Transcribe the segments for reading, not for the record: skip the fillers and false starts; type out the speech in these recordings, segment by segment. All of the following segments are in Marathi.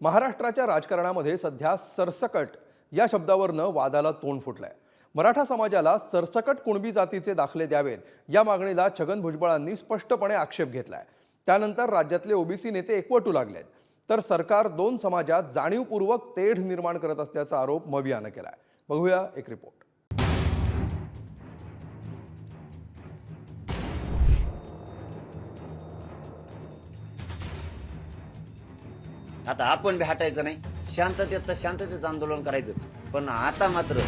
महाराष्ट्राच्या राजकारणामध्ये सध्या सरसकट या शब्दावरनं वादाला तोंड फुटलंय। मराठा समाजाला सरसकट कुणबी जातीचे दाखले द्यावेत या मागणीला छगन भुजबळांनी स्पष्टपणे आक्षेप घेतलाय। त्यानंतर राज्यातले ओबीसी नेते एकवटू लागलेत, तर सरकार दोन समाजात जाणीवपूर्वक तेढ निर्माण करत असल्याचा आरोप मवियानं केलाय। बघूया एक रिपोर्ट। आता आपण बी हटायचं नाही, शांततेत आंदोलन करायचं, पण आता मात्र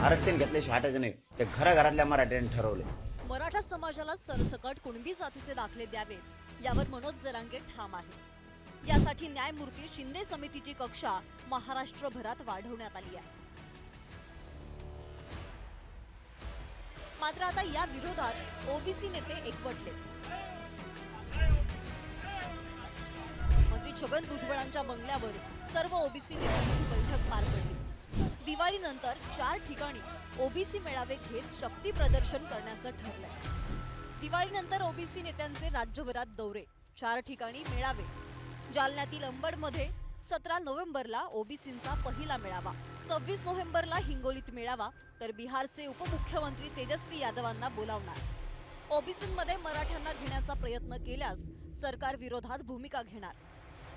आरक्षण घेतल्याशिवाय हटायचं नाही। ते घराघरातल्या मराठ्यांनी ठरवलं। मराठा समाजाला सरसकट कुणबी जातीचे दाखले द्यावेत यावर मनोज जरांगे ठाम आहे। यासाठी न्यायमूर्ती शिंदे समितीची कक्षा महाराष्ट्रभरात वाढवण्यात आली आहे। मात्र आता या विरोधात ओबीसी नेते एकवटले। मंत्री छगन भुजबळांच्या बंगल्यावर सर्व ओबीसी नेत्यांची बैठक पार पडली। दिवाळीनंतर 4 ठिकाणी ओबीसी मेळावे घेत शक्ती प्रदर्शन करण्याचं ठरलंय। दिवाळीनंतर ओबीसी नेत्यांचे राज्यभरात दौरे, 4 ठिकाणी मेळावे। जालन्यातील अंबडमध्ये 17 नोव्हेंबरला ओबीसींचा पहिला मेळावा, 26 नोव्हेंबरला हिंगोलीत मेळावा, तर बिहारचे उपमुख्यमंत्री तेजस्वी यादवांना बोलावणार। ओबीसींमध्ये मराठ्यांना घेण्याचा प्रयत्न केल्यास सरकार विरोधात भूमिका घेणार।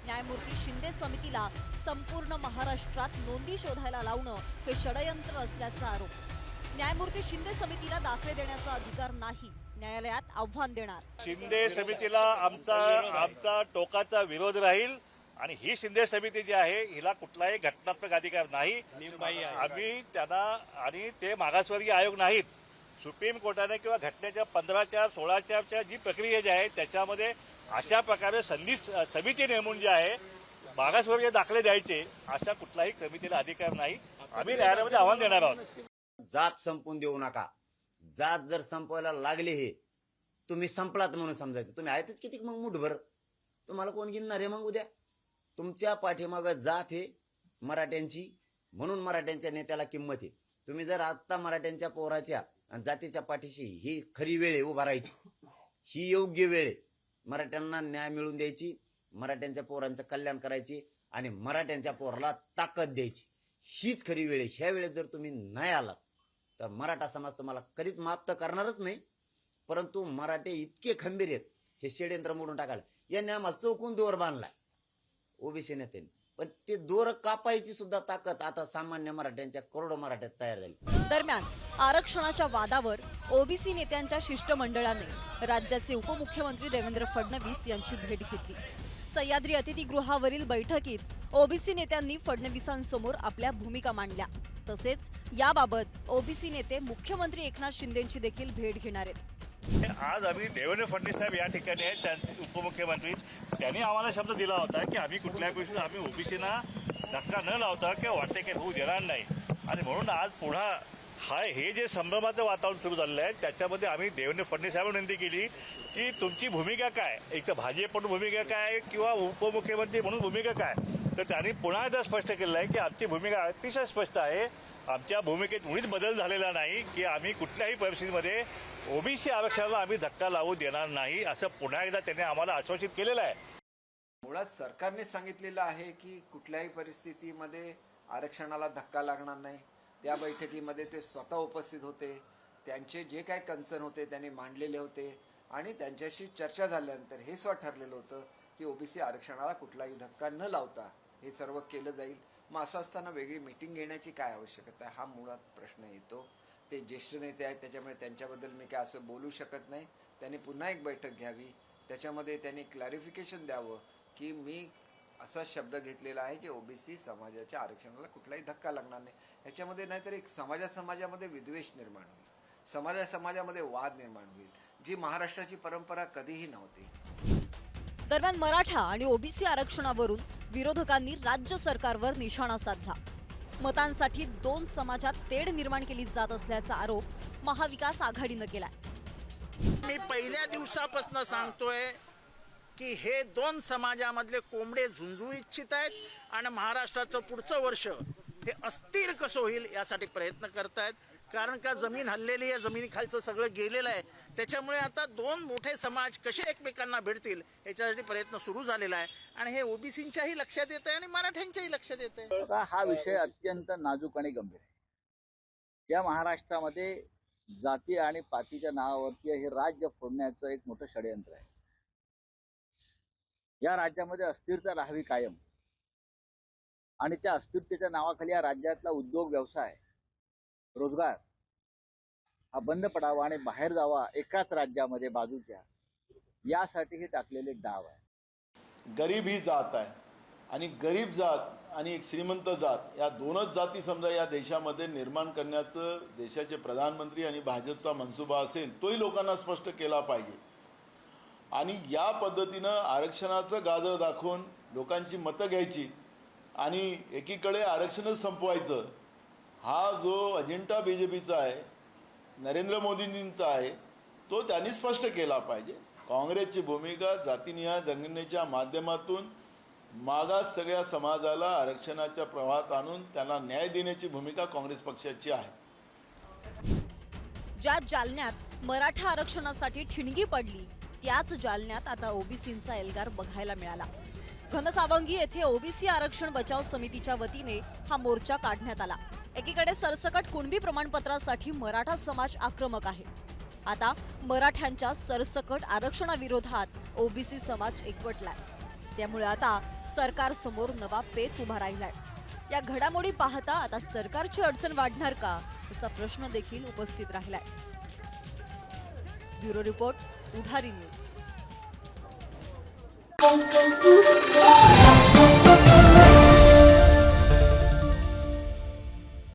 न्यायमूर्ती शिंदे समितीला संपूर्ण महाराष्ट्रात नोंदी शोधायला लावणं हे षडयंत्र असल्याचा आरोप। न्यायमूर्ती शिंदे समितीला दाखले देण्याचा अधिकार नाही, न्यायालयात आव्हान देणार। शिंदे समितीला आमचा टोकाचा विरोध राहील आणि ही शिंदे समिती जी आहे हिला कुठलाही घटनात्मक अधिकार नाही। आम्ही त्यांना, आणि ते मागासवर्गीय आयोग नाहीत। सुप्रीम कोर्टाने किंवा घटनेच्या 15च्या 16च्या जी प्रक्रिया जी आहे त्याच्यामध्ये अशा प्रकारे समिती नेमून जी आहे मागासवर्गीय दाखले द्यायचे अशा कुठलाही समितीला अधिकार नाही। आम्ही न्यायालयामध्ये आव्हान देणार आहोत। जात संपून देऊ नका। जात जर संपवायला लागले हे तुम्ही संपलात म्हणून समजायचं। तुम्ही आहेतच किती मग मुठभर, तुम्हाला कोण गिनणार आहे मग उद्या? तुमच्या पाठीमागं जात हे मराठ्यांची, म्हणून मराठ्यांच्या नेत्याला किंमत आहे। तुम्ही जर आता मराठ्यांच्या पोराच्या आणि जातीच्या पाठीशी ही खरी वेळ आहे उभा राहायची, ही योग्य वेळ आहे। मराठ्यांना न्याय मिळवून द्यायची, मराठ्यांच्या पोरांचं कल्याण करायची आणि मराठ्यांच्या पोराला ताकद द्यायची, हीच खरी वेळ आहे। ह्या वेळेत जर तुम्ही नाही आलात तर मराठा समाज तुम्हाला कधीच माफ तर करणारच नाही, परंतु मराठे इतके खंबीर आहेत हे षडयंत्र मोडून टाकायला। यांनी आम्हाला चौकून दोर बांधलाय ओबीसी नेत्यांनी, पण ते दोर कापायची सुद्धा ताकद आता सामान्य मराठ्यांच्या करोडो मराठ्यात तयार झाली। दरम्यान आरक्षणाच्या वादावर ओबीसी नेत्यांच्या शिष्टमंडळाने राज्याचे उपमुख्यमंत्री देवेंद्र फडणवीस यांची भेट घेतली। सह्याद्री अतिथीगृहावरील बैठकीत ओबीसी नेत्यांनी फडणवीसांसमोर आपल्या भूमिका मांडल्या। तसेच याबाबत ओबीसी नेते मुख्यमंत्री एकनाथ शिंदेंची देखील भेट घेणार आहेत। आज आम्ही देवेंद्र फडणवीस साहेब या ठिकाणी आहेत, त्यांचे उपमुख्यमंत्री, त्यांनी आम्हाला शब्द दिला होता की आम्ही कुठल्याही गोष्टीत आम्ही ओबीसीना धक्का न लावता किंवा वाटते काही होऊ देणार नाही। आणि म्हणून आज पुन्हा हे जे संभ्रमाचं वातावरण सुरू झालेलं आहे त्याच्यामध्ये आम्ही देवेंद्र फडणवीस साहेब विनंती केली की तुमची भूमिका काय, एक तर भाजप म्हणून भूमिका काय किंवा उपमुख्यमंत्री म्हणून भूमिका काय। तर त्यांनी पुन्हा एकदा स्पष्ट केलं आहे की आमची भूमिका अतिशय स्पष्ट आहे। आमच्या भूमिकेत मुळीच बदल झालेला नाही की आम्ही कुठल्याही परिस्थितीमध्ये ओबीसी आरक्षणाला आम्ही धक्का लावू देणार नाही, असं पुन्हा एकदा त्यांनी आम्हाला आश्वासित केलेलं आहे। मुळात सरकारने सांगितलेलं आहे की कुठल्याही परिस्थितीमध्ये आरक्षणाला धक्का लागणार नाही। त्या बैठकीमध्ये ते स्वतः उपस्थित होते, त्यांचे जे काही कन्सर्न होते त्यांनी मांडलेले होते आणि त्यांच्याशी चर्चा झाल्यानंतर हे स्वतः ठरलेलं होतं की ओबीसी आरक्षणाला कुठलाही धक्का न लावता हे सर्व केलं जाईल। मग असं असताना वेगळी मीटिंग घेण्याची काय आवश्यकता आहे, हा मुळात प्रश्न येतो। ते ज्येष्ठ नेते आहेत त्याच्यामुळे त्यांच्याबद्दल मी काय असं बोलू शकत नाही। त्यांनी पुन्हा एक बैठक घ्यावी, त्याच्यामध्ये त्यांनी क्लॅरिफिकेशन द्यावं की मी असा शब्द घेतलेला आहे की ओबीसी समाजाच्या आरक्षणाला कुठलाही धक्का लागणार नाही। ह्याच्यामध्ये नाहीतर एक समाजामध्ये विद्वेष निर्माण होईल, समाजामध्ये वाद निर्माण होईल, जी महाराष्ट्राची परंपरा कधीही नव्हती। दरम्यान मराठा आणि ओबीसी आरक्षणावरून विरोधकांनी राज्य सरकारवर निशाणा साधला। मतांसाठी दोन समाजात तेढ निर्माण केली जात असल्याचा आरोप महाविकास आघाडीनं केलाय। मी पहिल्या दिवसापासून सांगतोय की हे दोन समाजामधले कोंबडे झुंजू इच्छित आहेत आणि महाराष्ट्राचं पुढचं वर्ष हे अस्थिर कसं होईल यासाठी प्रयत्न करतायत। कारण का जमीन हल्लेली आहे, जमिनीखालचं सगळं गेलेलं आहे. त्याच्यामुळे आता दोन मोठे समाज कसे एकमेकांना भेटतील याच्यासाठी प्रयत्न सुरू झालेला आहे आणि हे ओबीसींच्याही लक्षात येत आहे आणि मराठ्यांच्याही लक्षात येत आहे. बघा, हा विषय अत्यंत नाजूक आणि गंभीर आहे. या महाराष्ट्रामध्ये जाती आणि पातीच्या नावावरती हे राज्य फोडण्याचं एक मोठं षडयंत्र आहे. या राज्यामध्ये अस्थिरता राहावी कायम आणि त्या अस्थिरतेच्या नावाखाली या राज्यातला उद्योग, व्यवसाय, रोजगार हा बंद पडावा आणि बाहेर जावा एकाच राज्यामध्ये बाजूच्या, यासाठी हे टाकलेले डाव आहे. गरीब ही जात आहे आणि गरीब जात आणि एक श्रीमंत जात या दोनच जाती समजा या देशामध्ये निर्माण करण्याचं देशाचे प्रधानमंत्री आणि भाजपचा मनसुबा असेल तोही लोकांना स्पष्ट केला पाहिजे. आणि या पद्धतीनं आरक्षणाचं गाजर दाखवून लोकांची मतं घ्यायची आणि एकीकडे आरक्षणच संपवायचं, हा जो अजेंडा बीजेपीचा आहे, नरेंद्र मोदींचा आहे, तो त्यांनी स्पष्ट केला पाहिजे. काँग्रेसची भूमिका जातीनिहाय जनगणनेच्या माध्यमातून मागास सगळ्या समाजाला आरक्षणाच्या प्रवाहात आणून त्यांना न्याय देण्याची भूमिका काँग्रेस पक्षाची आहे. ज्या जालन्यात मराठा आरक्षणासाठी ठिणगी पडली, त्याच जालन्यात आता ओबीसींचा एल्गार बघायला मिळाला. घनसावंगी येथे ओबीसी आरक्षण बचाव समितीच्या वतीने हा मोर्चा काढण्यात आला. एकीकडे सरसकट कुणबी प्रमाणपत्रासाठी मराठा समाज आक्रमक आहे. आता मराठ्यांच्या सरसकट आरक्षणाविरोधात ओबीसी समाज एकवटलाय. त्यामुळे आता सरकार समोर नवा पेच उभा राहिलाय. या घडामोडी पाहता आता सरकारची अडचण वाढणार का, असा प्रश्न देखील उपस्थित राहिलाय. ब्युरो रिपोर्ट, उधारी न्यूज.